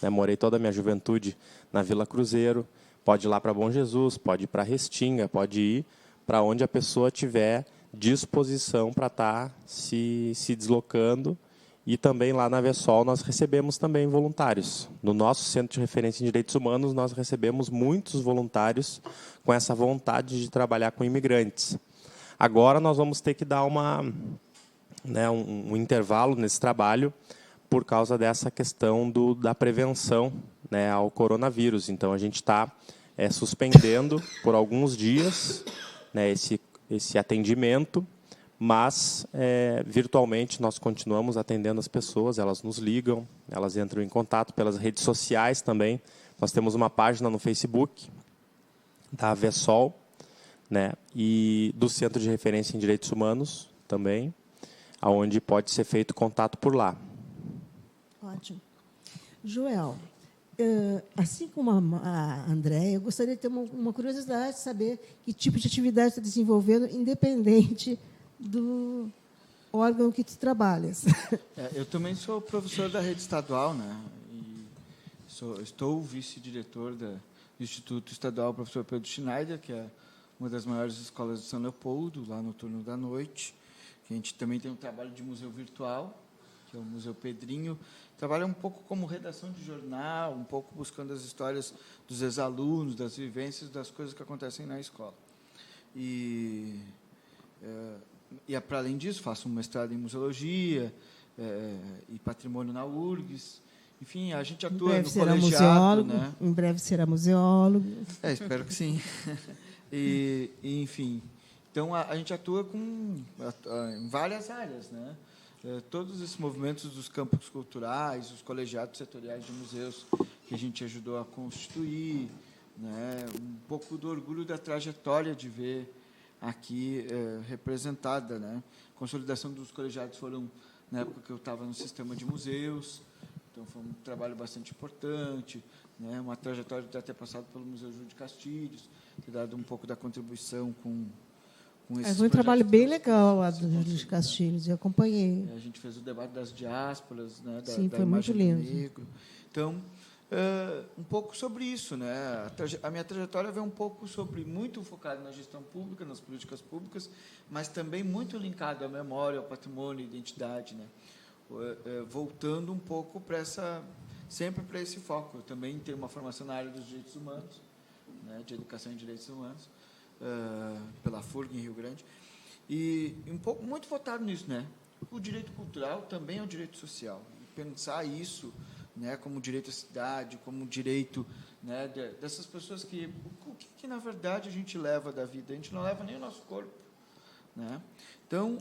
né, morei toda a minha juventude na Vila Cruzeiro. Pode ir lá para Bom Jesus, pode ir para Restinga, pode ir para onde a pessoa tiver disposição para estar se deslocando. E também lá na AVESOL nós recebemos também voluntários. No nosso Centro de Referência em Direitos Humanos, nós recebemos muitos voluntários com essa vontade de trabalhar com imigrantes. Agora nós vamos ter que dar um intervalo nesse trabalho por causa dessa questão da prevenção, né, ao coronavírus. Então, a gente está suspendendo por alguns dias, né, esse atendimento, mas virtualmente nós continuamos atendendo as pessoas, elas nos ligam, elas entram em contato pelas redes sociais também. Nós temos uma página no Facebook da AVESOL, né, e do Centro de Referência em Direitos Humanos também, onde pode ser feito contato por lá. Ótimo. Joel, assim como a Andréia, eu gostaria de ter uma curiosidade de saber que tipo de atividade está desenvolvendo, independente do órgão que tu trabalhas. Eu também sou professor da rede estadual, né? E estou vice-diretor do Instituto Estadual Professor Pedro Schneider, que é uma das maiores escolas de São Leopoldo, lá no turno da noite. A gente também tem um trabalho de museu virtual, que é o Museu Pedrinho. Trabalha um pouco como redação de jornal, um pouco buscando as histórias dos ex-alunos, das vivências, das coisas que acontecem na escola. E para além disso, faço um mestrado em museologia e patrimônio na URGS. Enfim, a gente atua no colegiado, né? Em breve será museólogo. Espero que sim. Enfim, então a gente atua em várias áreas, né? Todos esses movimentos dos campos culturais, os colegiados setoriais de museus que a gente ajudou a constituir, né? Um pouco do orgulho da trajetória de ver aqui representada, né? Consolidação dos colegiados foram na época que eu estava no sistema de museus, então foi um trabalho bastante importante, né? Uma trajetória de ter passado pelo Museu Júlio de Castilhos, ter dado um pouco da contribuição com esses foi um trabalho bem legal lá do Júlio de Castilhos, eu acompanhei. A gente fez o debate das diásporas, né? Sim, da foi muito lindo. negro. Então, um pouco sobre isso, né? A minha trajetória vem um pouco muito focada na gestão pública, nas políticas públicas, mas também muito linkado à memória, ao patrimônio, à identidade, né? Voltando um pouco sempre para esse foco. Eu também tenho uma formação na área dos direitos humanos, né? De educação em direitos humanos, pela FURG em Rio Grande, e muito voltado nisso, né? O direito cultural também é um direito social. E pensar isso, né, como direito à cidade, como direito, né, dessas pessoas o que na verdade a gente leva da vida? A gente não leva nem o nosso corpo, né? Então,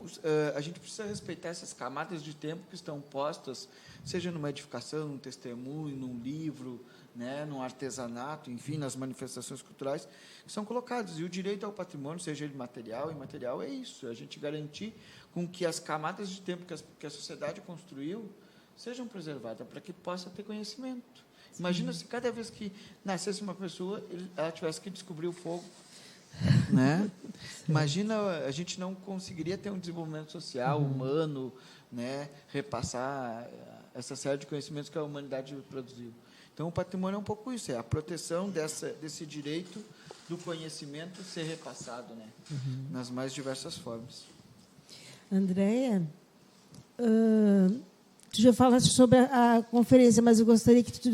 a gente precisa respeitar essas camadas de tempo que estão postas, seja numa edificação, num testemunho, num livro, né, num artesanato, enfim, nas manifestações culturais que são colocadas. E o direito ao patrimônio, seja ele material e imaterial, é isso, a gente garantir com que as camadas de tempo que a sociedade construiu sejam preservadas, para que possa ter conhecimento. Sim. Imagina se cada vez que nascesse uma pessoa, ela tivesse que descobrir o fogo, né? Imagina, a gente não conseguiria ter um desenvolvimento social, humano, né? Repassar essa série de conhecimentos que a humanidade produziu. Então, o patrimônio é um pouco isso, é a proteção desse direito do conhecimento ser repassado, né? Nas mais diversas formas. Andréia, tu já falaste sobre a conferência, mas eu gostaria que tu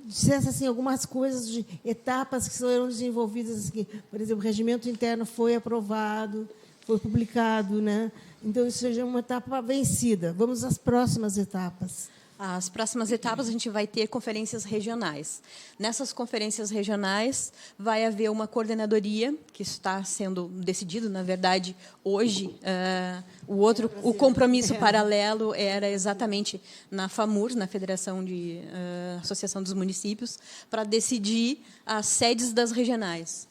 dissesse assim, algumas coisas de etapas que serão desenvolvidas. Assim, por exemplo, o regimento interno foi aprovado, foi publicado, né? Então, isso seja uma etapa vencida. Vamos às próximas etapas. As próximas etapas, a gente vai ter conferências regionais. Nessas conferências regionais, vai haver uma coordenadoria, que está sendo decidido, na verdade, hoje. O compromisso paralelo era exatamente na FAMURS, na Federação de Associação dos Municípios, para decidir as sedes das regionais.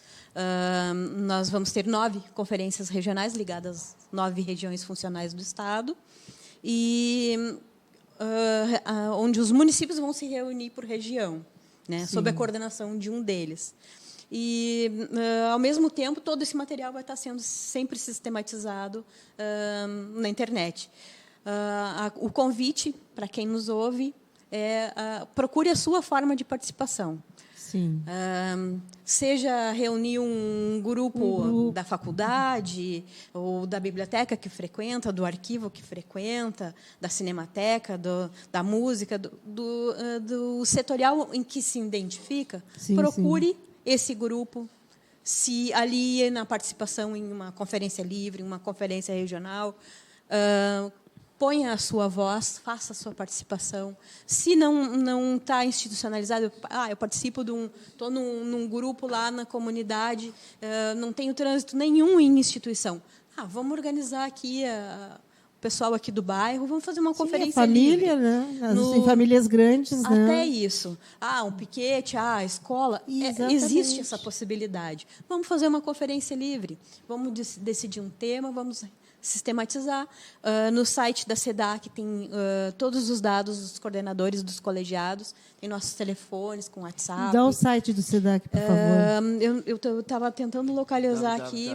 Nós vamos ter 9 conferências regionais ligadas às 9 regiões funcionais do Estado, e onde os municípios vão se reunir por região, né, sob a coordenação de um deles. E, ao mesmo tempo, todo esse material vai estar sendo sempre sistematizado na internet. O convite, para quem nos ouve, é procure a sua forma de participação. Sim. Seja reunir um grupo da faculdade, ou da biblioteca que frequenta, do arquivo que frequenta, da cinemateca, da música, do setorial em que se identifica, procure esse grupo, se alie na participação em uma conferência livre, em uma conferência regional, ponha a sua voz, faça a sua participação. Se não está institucionalizado, eu participo estou num grupo lá na comunidade, não tenho trânsito nenhum em instituição. Vamos organizar aqui o pessoal aqui do bairro, vamos fazer uma conferência família, livre. Né? Tem famílias grandes. Até né? Isso. Um piquete, a escola. Existe essa possibilidade. Vamos fazer uma conferência livre. Vamos decidir um tema, vamos sistematizar. No site da SEDAC tem todos os dados dos coordenadores, dos colegiados, tem nossos telefones com WhatsApp. Dá o site do SEDAC, por favor. Eu estava tentando localizar aqui.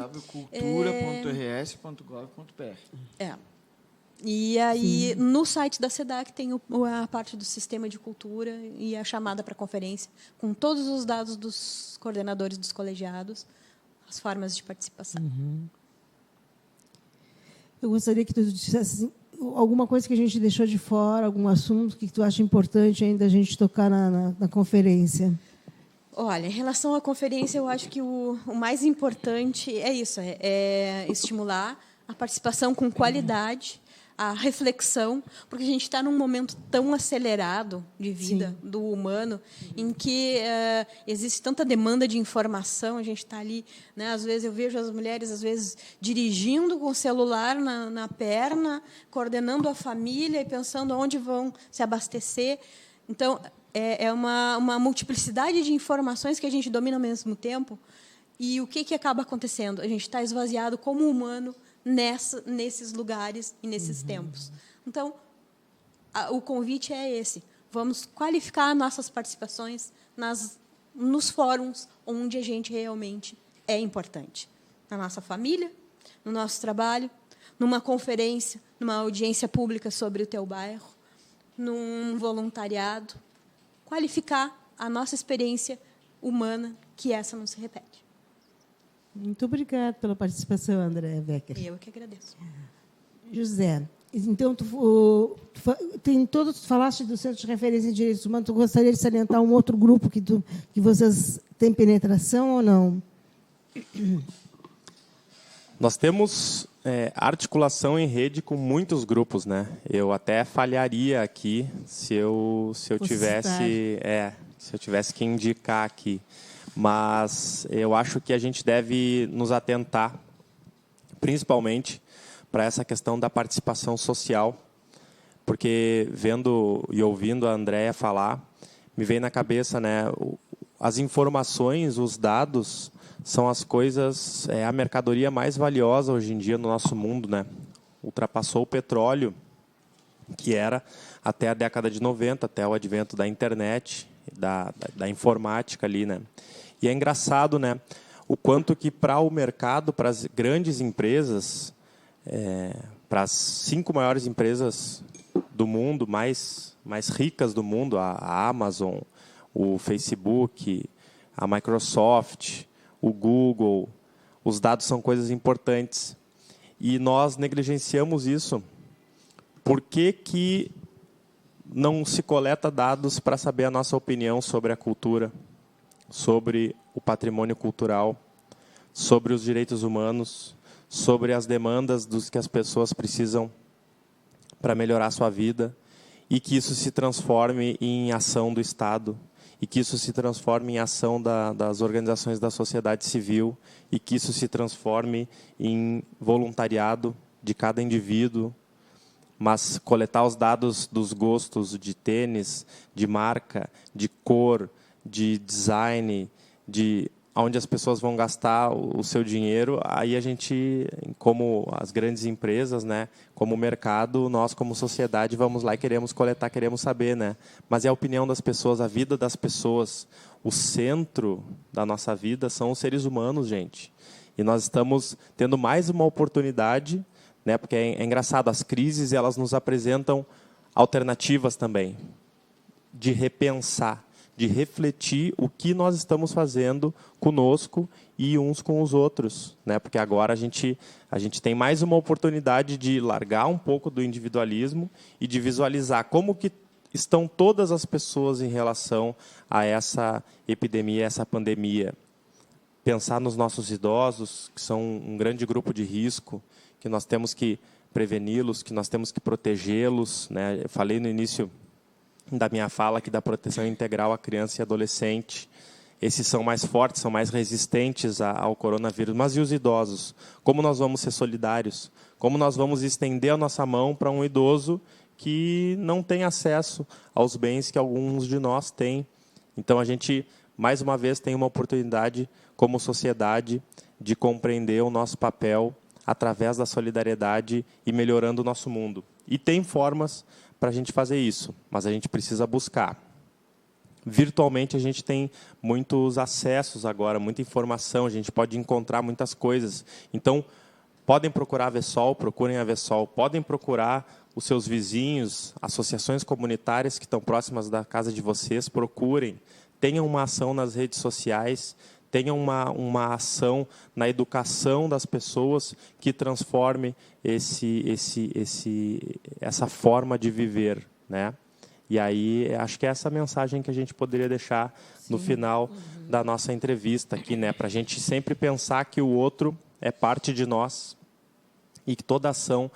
www.cultura.rs.gov.br. E aí, no site da SEDAC, tem a parte do sistema de cultura e a chamada para a conferência, com todos os dados dos coordenadores dos colegiados, as formas de participação. Eu gostaria que tu dissesse alguma coisa que a gente deixou de fora, algum assunto que tu acha importante ainda a gente tocar na conferência. Olha, em relação à conferência, eu acho que o mais importante é isso, é estimular a participação com qualidade, a reflexão, porque a gente está num momento tão acelerado de vida do humano, em que existe tanta demanda de informação, a gente está ali, né, às vezes eu vejo as mulheres dirigindo com o celular na perna, coordenando a família e pensando onde vão se abastecer. Então, é uma multiplicidade de informações que a gente domina ao mesmo tempo, e o que acaba acontecendo? A gente está esvaziado como humano nesses lugares e nesses tempos. Então, o convite é esse. Vamos qualificar nossas participações nos fóruns onde a gente realmente é importante. Na nossa família, no nosso trabalho, numa conferência, numa audiência pública sobre o teu bairro, num voluntariado. Qualificar a nossa experiência humana, que essa não se repete. Muito obrigada pela participação, Andréa Becker. Eu que agradeço. José, então, tu falaste do Centro de Referência em Direitos Humanos, tu gostaria de salientar um outro grupo que vocês têm penetração ou não? Nós temos articulação em rede com muitos grupos, né? Eu até falharia aqui se eu tivesse que indicar aqui. Mas eu acho que a gente deve nos atentar, principalmente, para essa questão da participação social, porque vendo e ouvindo a Andréa falar, me vem na cabeça, né, as informações, os dados, são as coisas, a mercadoria mais valiosa hoje em dia no nosso mundo, né? Ultrapassou o petróleo, que era até a década de 90, até o advento da internet, da informática ali, né? E é engraçado, né, o quanto que para o mercado, para as grandes empresas, para as 5 maiores empresas do mundo, mais ricas do mundo, a Amazon, o Facebook, a Microsoft, o Google, os dados são coisas importantes. E nós negligenciamos isso. Por que não se coleta dados para saber a nossa opinião sobre a cultura, sobre o patrimônio cultural, sobre os direitos humanos, sobre as demandas dos que as pessoas precisam para melhorar a sua vida? e que isso se transforme em ação do Estado, e que isso se transforme em ação das organizações da sociedade civil, e que isso se transforme em voluntariado de cada indivíduo, mas coletar os dados dos gostos de tênis, de marca, de cor, de design, de onde as pessoas vão gastar o seu dinheiro, aí a gente, como as grandes empresas, né, como mercado, nós como sociedade vamos lá e queremos coletar, queremos saber, né? Mas é a opinião das pessoas, a vida das pessoas, o centro da nossa vida são os seres humanos, gente. E nós estamos tendo mais uma oportunidade, né, porque é engraçado, as crises elas nos apresentam alternativas também, de repensar, de refletir o que nós estamos fazendo conosco e uns com os outros, né? Porque agora a gente tem mais uma oportunidade de largar um pouco do individualismo e de visualizar como que estão todas as pessoas em relação a essa epidemia, essa pandemia. Pensar nos nossos idosos, que são um grande grupo de risco, que nós temos que preveni-los, que nós temos que protegê-los, né? Eu falei no início da minha fala aqui da proteção integral à criança e adolescente. Esses são mais fortes, são mais resistentes ao coronavírus. Mas e os idosos? Como nós vamos ser solidários? Como nós vamos estender a nossa mão para um idoso que não tem acesso aos bens que alguns de nós têm? Então, a gente, mais uma vez, tem uma oportunidade, como sociedade, de compreender o nosso papel através da solidariedade e melhorando o nosso mundo. E tem formas para a gente fazer isso, mas a gente precisa buscar. Virtualmente, a gente tem muitos acessos agora, muita informação, a gente pode encontrar muitas coisas. Então, podem procurar a Vessol, procurem a Vessol, podem procurar os seus vizinhos, associações comunitárias que estão próximas da casa de vocês, procurem. Tenham uma ação nas redes sociais, tenham uma ação na educação das pessoas que transforme essa forma de viver, né? E aí, acho que é essa mensagem que a gente poderia deixar no final da nossa entrevista aqui, né? Para a gente sempre pensar que o outro é parte de nós e que toda ação,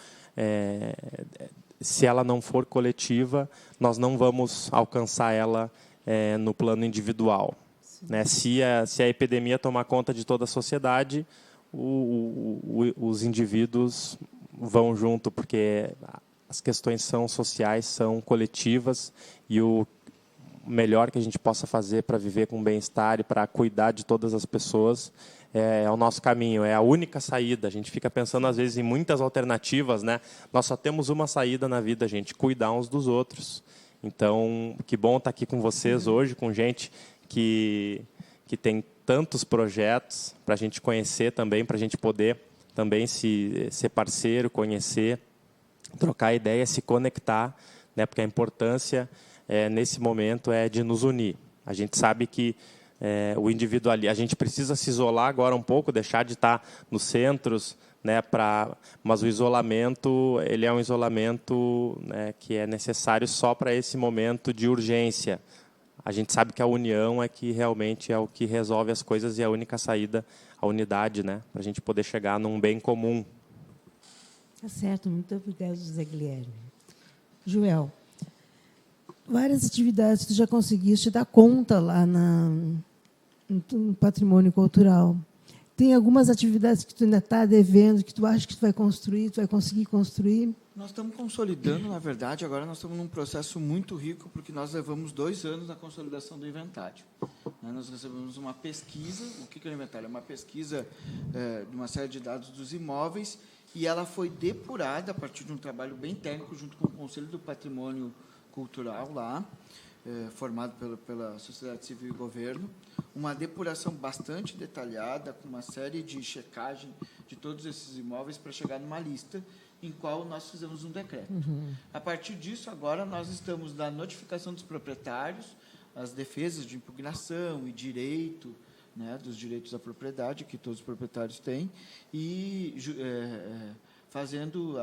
se ela não for coletiva, nós não vamos alcançar ela no plano individual. Né? Se a epidemia tomar conta de toda a sociedade, os indivíduos vão junto, porque as questões são sociais, são coletivas, e o melhor que a gente possa fazer para viver com bem-estar e para cuidar de todas as pessoas é o nosso caminho, é a única saída. A gente fica pensando, às vezes, em muitas alternativas, né? Nós só temos uma saída na vida, gente, cuidar uns dos outros. Então, que bom estar aqui com vocês hoje, com gente que tem tantos projetos para a gente conhecer também, para a gente poder também ser parceiro, conhecer, trocar ideia, se conectar, né? Porque a importância nesse momento é de nos unir. A gente sabe que o individualismo, a gente precisa se isolar agora um pouco, deixar de estar nos centros, né? Mas o isolamento, ele é um isolamento, né, que é necessário só para esse momento de urgência. A gente sabe que a união é que realmente é o que resolve as coisas e a única saída, a unidade, né, para a gente poder chegar num bem comum. Tá certo, muito obrigada, José Guilherme. Joel, várias atividades tu já conseguiste dar conta lá no patrimônio cultural. Tem algumas atividades que tu ainda está devendo, que tu acha que tu vai construir, tu vai conseguir construir? Nós estamos consolidando, na verdade, agora nós estamos num processo muito rico, porque nós levamos 2 anos na consolidação do inventário. Nós recebemos uma pesquisa, o que é o inventário? É uma pesquisa de uma série de dados dos imóveis, e ela foi depurada a partir de um trabalho bem técnico, junto com o Conselho do Patrimônio Cultural lá, formado pela sociedade civil e governo, uma depuração bastante detalhada, com uma série de checagem de todos esses imóveis para chegar numa lista em qual nós fizemos um decreto. A partir disso, agora, nós estamos na notificação dos proprietários, as defesas de impugnação e direito, né, dos direitos à propriedade, que todos os proprietários têm, e fazendo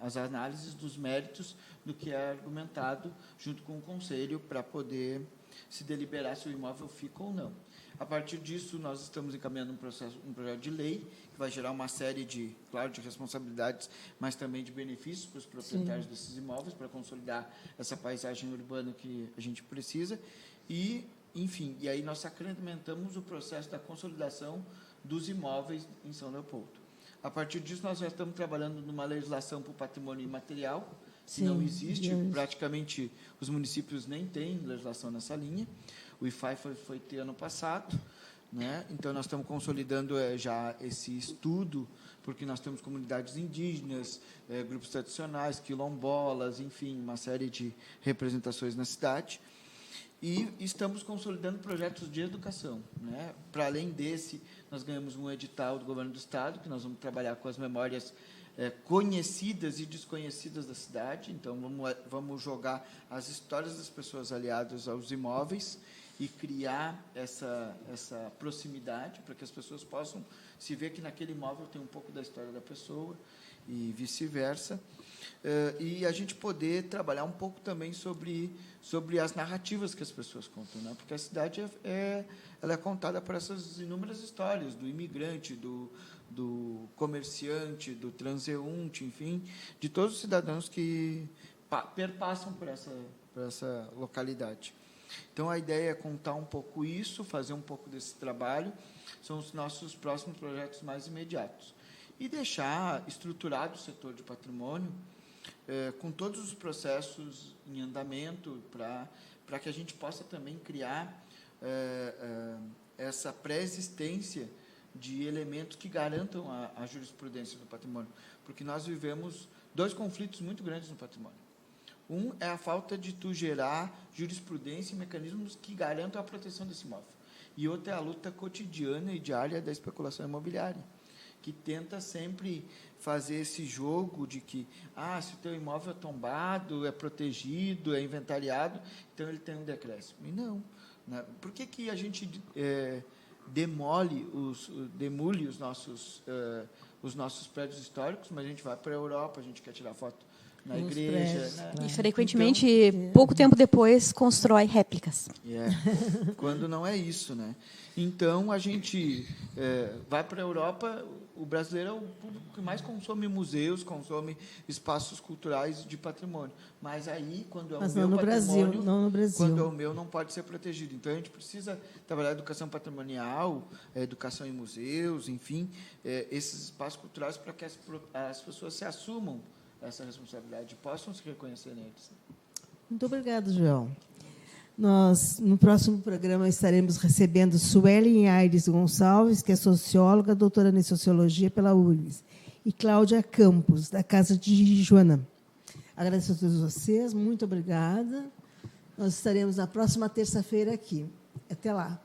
as análises dos méritos do que é argumentado junto com o Conselho para poder se deliberar se o imóvel fica ou não. A partir disso, nós estamos encaminhando um projeto de lei que vai gerar uma série de, claro, de responsabilidades, mas também de benefícios para os proprietários desses imóveis, para consolidar essa paisagem urbana que a gente precisa. E, enfim, e aí nós sacramentamos o processo da consolidação dos imóveis em São Leopoldo. A partir disso, nós já estamos trabalhando numa legislação para o patrimônio imaterial, que não existe, praticamente os municípios nem têm legislação nessa linha. O IFAI foi ter ano passado, né? Então, nós estamos consolidando já esse estudo, porque nós temos comunidades indígenas, grupos tradicionais, quilombolas, enfim, uma série de representações na cidade. E estamos consolidando projetos de educação, né? Para além desse, nós ganhamos um edital do Governo do Estado, que nós vamos trabalhar com as memórias conhecidas e desconhecidas da cidade. Então, vamos jogar as histórias das pessoas aliadas aos imóveis e criar essa proximidade para que as pessoas possam se ver que naquele imóvel tem um pouco da história da pessoa e vice-versa. E a gente poder trabalhar um pouco também sobre as narrativas que as pessoas contam, né? Porque a cidade ela é contada por essas inúmeras histórias do imigrante, do comerciante, do transeunte, enfim, de todos os cidadãos que perpassam por essa localidade. Então, a ideia é contar um pouco isso, fazer um pouco desse trabalho, são os nossos próximos projetos mais imediatos. E deixar estruturado o setor de patrimônio, com todos os processos em andamento, para que a gente possa também criar essa pré-existência de elementos que garantam a jurisprudência do patrimônio. Porque nós vivemos 2 conflitos muito grandes no patrimônio. Um é a falta de tu gerar jurisprudência e mecanismos que garantam a proteção desse imóvel. E outro é a luta cotidiana e diária da especulação imobiliária, que tenta sempre fazer esse jogo de que, se o teu imóvel é tombado, é protegido, é inventariado, então ele tem um decréscimo. E não. Né? Por que a gente demole os nossos prédios históricos, mas a gente vai para a Europa, a gente quer tirar foto na igreja. Né? E, frequentemente, pouco tempo depois, constrói réplicas. Quando não é isso. Né? Então, a gente vai para a Europa, o brasileiro é o público que mais consome museus, consome espaços culturais de patrimônio. Mas aí, quando é o meu patrimônio, quando é o meu, não pode ser protegido. Então, a gente precisa trabalhar a educação patrimonial, a educação em museus, enfim, esses espaços culturais para que as pessoas se assumam essa responsabilidade, possam se reconhecer neles. Muito obrigada, João. Nós, no próximo programa, estaremos recebendo Suelen Aires Gonçalves, que é socióloga, doutoranda em Sociologia pela URGS, e Cláudia Campos, da Casa de Joana. Agradeço a todos vocês, muito obrigada. Nós estaremos na próxima terça-feira aqui. Até lá.